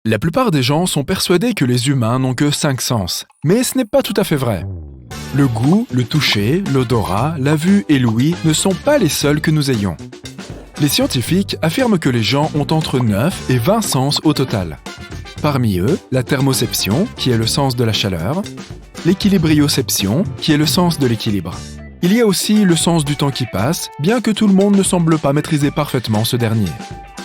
La plupart des gens sont persuadés que les humains n'ont que 5 sens, mais ce n'est pas tout à fait vrai. Le goût, le toucher, l'odorat, la vue et l'ouïe ne sont pas les seuls que nous ayons. Les scientifiques affirment que les gens ont entre 9 et 20 sens au total. Parmi eux, la thermoception, qui est le sens de la chaleur, l'équilibrioception, qui est le sens de l'équilibre. Il y a aussi le sens du temps qui passe, bien que tout le monde ne semble pas maîtriser parfaitement ce dernier.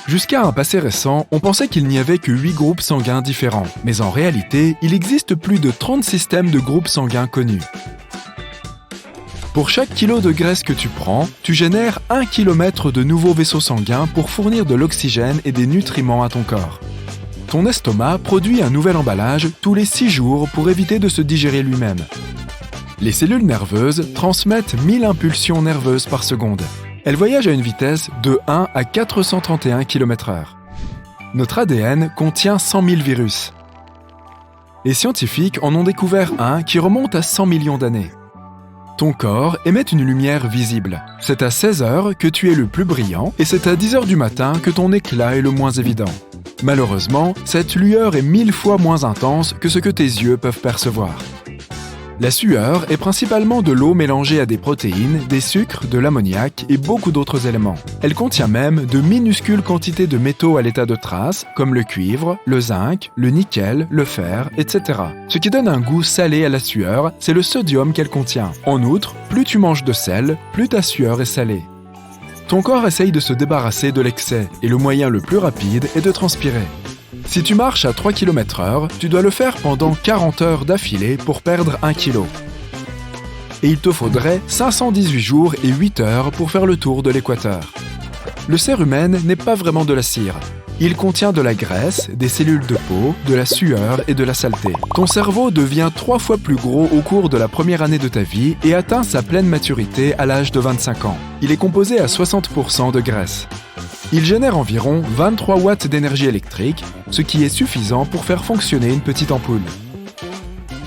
Jusqu'à un passé récent, on pensait qu'il n'y avait que 8 groupes sanguins différents, mais en réalité, il existe plus de 30 systèmes de groupes sanguins connus. Pour chaque kilo de graisse que tu prends, tu génères 1 km de nouveaux vaisseaux sanguins pour fournir de l'oxygène et des nutriments à ton corps. Ton estomac produit un nouvel emballage tous les 6 jours pour éviter de se digérer lui-même. Les cellules nerveuses transmettent 1000 impulsions nerveuses par seconde. Elles voyagent à une vitesse de 1 à 431 km/h. Notre ADN contient 100 000 virus. Les scientifiques en ont découvert un qui remonte à 100 millions d'années. Ton corps émet une lumière visible. C'est à 16 heures que tu es le plus brillant et c'est à 10 heures du matin que ton éclat est le moins évident. Malheureusement, cette lueur est 1000 fois moins intense que ce que tes yeux peuvent percevoir. La sueur est principalement de l'eau mélangée à des protéines, des sucres, de l'ammoniac et beaucoup d'autres éléments. Elle contient même de minuscules quantités de métaux à l'état de trace, comme le cuivre, le zinc, le nickel, le fer, etc. Ce qui donne un goût salé à la sueur, c'est le sodium qu'elle contient. En outre, plus tu manges de sel, plus ta sueur est salée. Ton corps essaye de se débarrasser de l'excès, et le moyen le plus rapide est de transpirer. Si tu marches à 3 km/h, tu dois le faire pendant 40 heures d'affilée pour perdre 1 kg. Et il te faudrait 518 jours et 8 heures pour faire le tour de l'équateur. Le cérumen n'est pas vraiment de la cire. Il contient de la graisse, des cellules de peau, de la sueur et de la saleté. Ton cerveau devient 3 fois plus gros au cours de la première année de ta vie et atteint sa pleine maturité à l'âge de 25 ans. Il est composé à 60% de graisse. Il génère environ 23 watts d'énergie électrique, ce qui est suffisant pour faire fonctionner une petite ampoule.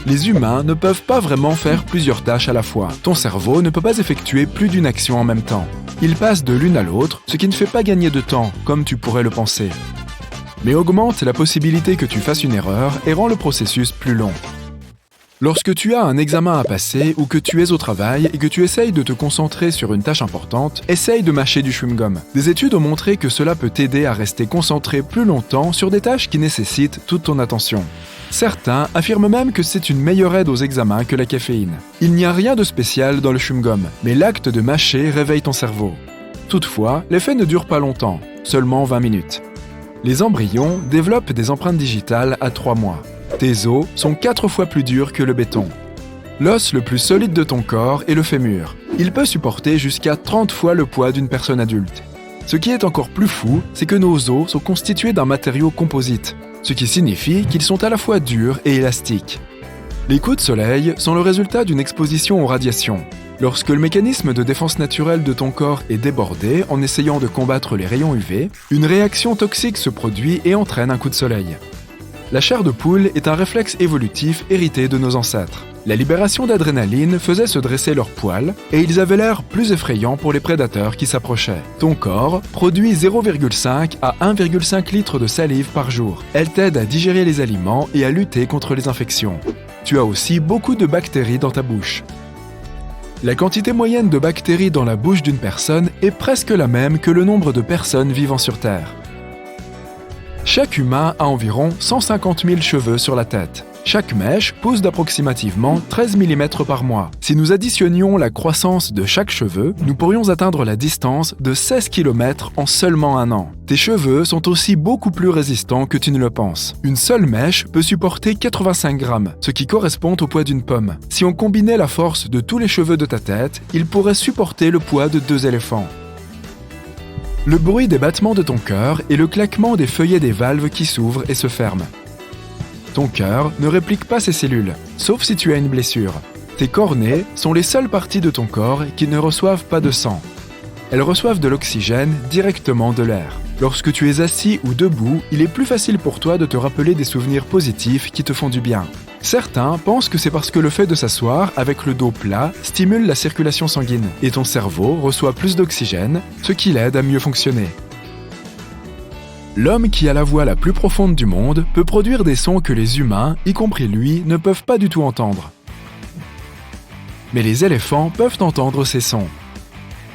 Les humains ne peuvent pas vraiment faire plusieurs tâches à la fois. Ton cerveau ne peut pas effectuer plus d'une action en même temps. Il passe de l'une à l'autre, ce qui ne fait pas gagner de temps, comme tu pourrais le penser. Mais augmente la possibilité que tu fasses une erreur et rend le processus plus long. Lorsque tu as un examen à passer ou que tu es au travail et que tu essayes de te concentrer sur une tâche importante, essaye de mâcher du chewing-gum. Des études ont montré que cela peut t'aider à rester concentré plus longtemps sur des tâches qui nécessitent toute ton attention. Certains affirment même que c'est une meilleure aide aux examens que la caféine. Il n'y a rien de spécial dans le chewing-gum, mais l'acte de mâcher réveille ton cerveau. Toutefois, l'effet ne dure pas longtemps, seulement 20 minutes. Les embryons développent des empreintes digitales à 3 mois. Tes os sont 4 fois plus durs que le béton. L'os le plus solide de ton corps est le fémur. Il peut supporter jusqu'à 30 fois le poids d'une personne adulte. Ce qui est encore plus fou, c'est que nos os sont constitués d'un matériau composite, ce qui signifie qu'ils sont à la fois durs et élastiques. Les coups de soleil sont le résultat d'une exposition aux radiations. Lorsque le mécanisme de défense naturelle de ton corps est débordé en essayant de combattre les rayons UV, une réaction toxique se produit et entraîne un coup de soleil. La chair de poule est un réflexe évolutif hérité de nos ancêtres. La libération d'adrénaline faisait se dresser leurs poils et ils avaient l'air plus effrayants pour les prédateurs qui s'approchaient. Ton corps produit 0,5 à 1,5 litres de salive par jour. Elle t'aide à digérer les aliments et à lutter contre les infections. Tu as aussi beaucoup de bactéries dans ta bouche. La quantité moyenne de bactéries dans la bouche d'une personne est presque la même que le nombre de personnes vivant sur Terre. Chaque humain a environ 150 000 cheveux sur la tête. Chaque mèche pousse d'approximativement 13 mm par mois. Si nous additionnions la croissance de chaque cheveu, nous pourrions atteindre la distance de 16 km en seulement un an. Tes cheveux sont aussi beaucoup plus résistants que tu ne le penses. Une seule mèche peut supporter 85 grammes, ce qui correspond au poids d'une pomme. Si on combinait la force de tous les cheveux de ta tête, ils pourraient supporter le poids de 2 éléphants. Le bruit des battements de ton cœur est le claquement des feuillets des valves qui s'ouvrent et se ferment. Ton cœur ne réplique pas ses cellules, sauf si tu as une blessure. Tes cornées sont les seules parties de ton corps qui ne reçoivent pas de sang. Elles reçoivent de l'oxygène directement de l'air. Lorsque tu es assis ou debout, il est plus facile pour toi de te rappeler des souvenirs positifs qui te font du bien. Certains pensent que c'est parce que le fait de s'asseoir avec le dos plat stimule la circulation sanguine et ton cerveau reçoit plus d'oxygène, ce qui l'aide à mieux fonctionner. L'homme qui a la voix la plus profonde du monde peut produire des sons que les humains, y compris lui, ne peuvent pas du tout entendre. Mais les éléphants peuvent entendre ces sons.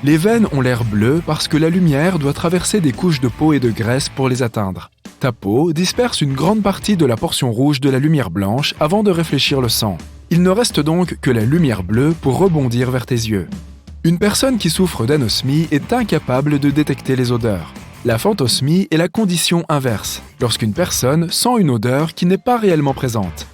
Les veines ont l'air bleu parce que la lumière doit traverser des couches de peau et de graisse pour les atteindre. Ta peau disperse une grande partie de la portion rouge de la lumière blanche avant de réfléchir le sang. Il ne reste donc que la lumière bleue pour rebondir vers tes yeux. Une personne qui souffre d'anosmie est incapable de détecter les odeurs. La phantosmie est la condition inverse, lorsqu'une personne sent une odeur qui n'est pas réellement présente.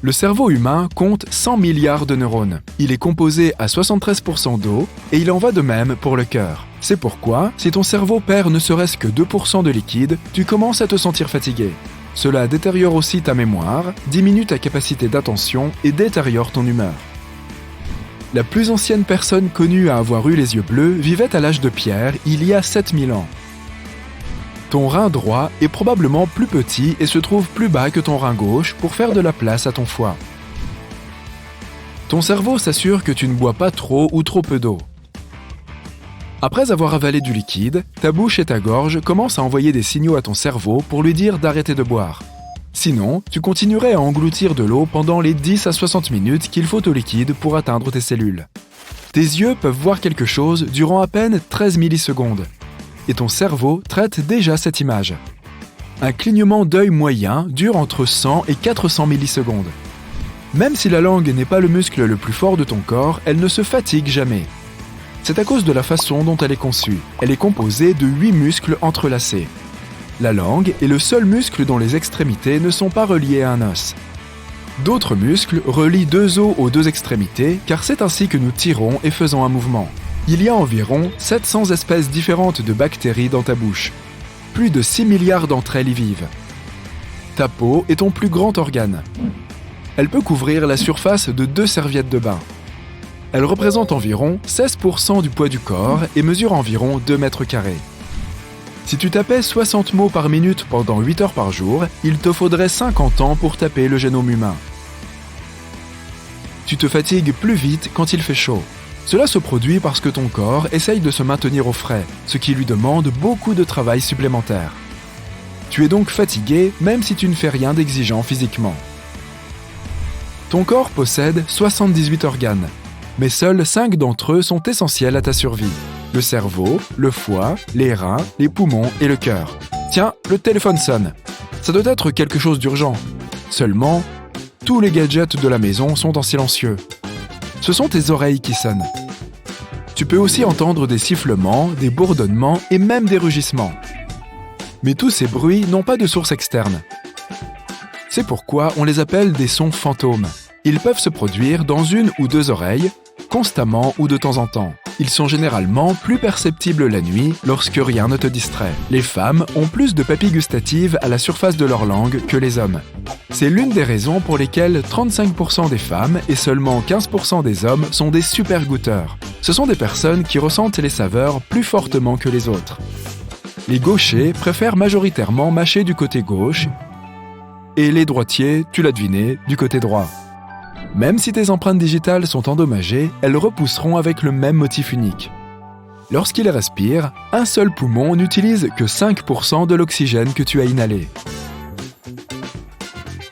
Le cerveau humain compte 100 milliards de neurones. Il est composé à 73% d'eau et il en va de même pour le cœur. C'est pourquoi, si ton cerveau perd ne serait-ce que 2% de liquide, tu commences à te sentir fatigué. Cela détériore aussi ta mémoire, diminue ta capacité d'attention et détériore ton humeur. La plus ancienne personne connue à avoir eu les yeux bleus vivait à l'âge de pierre il y a 7000 ans. Ton rein droit est probablement plus petit et se trouve plus bas que ton rein gauche pour faire de la place à ton foie. Ton cerveau s'assure que tu ne bois pas trop ou trop peu d'eau. Après avoir avalé du liquide, ta bouche et ta gorge commencent à envoyer des signaux à ton cerveau pour lui dire d'arrêter de boire. Sinon, tu continuerais à engloutir de l'eau pendant les 10 à 60 minutes qu'il faut au liquide pour atteindre tes cellules. Tes yeux peuvent voir quelque chose durant à peine 13 millisecondes. Et ton cerveau traite déjà cette image. Un clignement d'œil moyen dure entre 100 et 400 millisecondes. Même si la langue n'est pas le muscle le plus fort de ton corps, elle ne se fatigue jamais. C'est à cause de la façon dont elle est conçue. Elle est composée de 8 muscles entrelacés. La langue est le seul muscle dont les extrémités ne sont pas reliées à un os. D'autres muscles relient 2 os aux 2 extrémités car c'est ainsi que nous tirons et faisons un mouvement. Il y a environ 700 espèces différentes de bactéries dans ta bouche. Plus de 6 milliards d'entre elles y vivent. Ta peau est ton plus grand organe. Elle peut couvrir la surface de 2 serviettes de bain. Elle représente environ 16% du poids du corps et mesure environ 2 mètres carrés. Si tu tapais 60 mots par minute pendant 8 heures par jour, il te faudrait 50 ans pour taper le génome humain. Tu te fatigues plus vite quand il fait chaud. Cela se produit parce que ton corps essaye de se maintenir au frais, ce qui lui demande beaucoup de travail supplémentaire. Tu es donc fatigué même si tu ne fais rien d'exigeant physiquement. Ton corps possède 78 organes, mais seuls 5 d'entre eux sont essentiels à ta survie. Le cerveau, le foie, les reins, les poumons et le cœur. Tiens, le téléphone sonne. Ça doit être quelque chose d'urgent. Seulement, tous les gadgets de la maison sont en silencieux. Ce sont tes oreilles qui sonnent. Tu peux aussi entendre des sifflements, des bourdonnements et même des rugissements. Mais tous ces bruits n'ont pas de source externe. C'est pourquoi on les appelle des sons fantômes. Ils peuvent se produire dans 1 ou 2 oreilles, constamment ou de temps en temps. Ils sont généralement plus perceptibles la nuit lorsque rien ne te distrait. Les femmes ont plus de papilles gustatives à la surface de leur langue que les hommes. C'est l'une des raisons pour lesquelles 35% des femmes et seulement 15% des hommes sont des super goûteurs. Ce sont des personnes qui ressentent les saveurs plus fortement que les autres. Les gauchers préfèrent majoritairement mâcher du côté gauche et les droitiers, tu l'as deviné, du côté droit. Même si tes empreintes digitales sont endommagées, elles repousseront avec le même motif unique. Lorsqu'ils respirent, un seul poumon n'utilise que 5% de l'oxygène que tu as inhalé.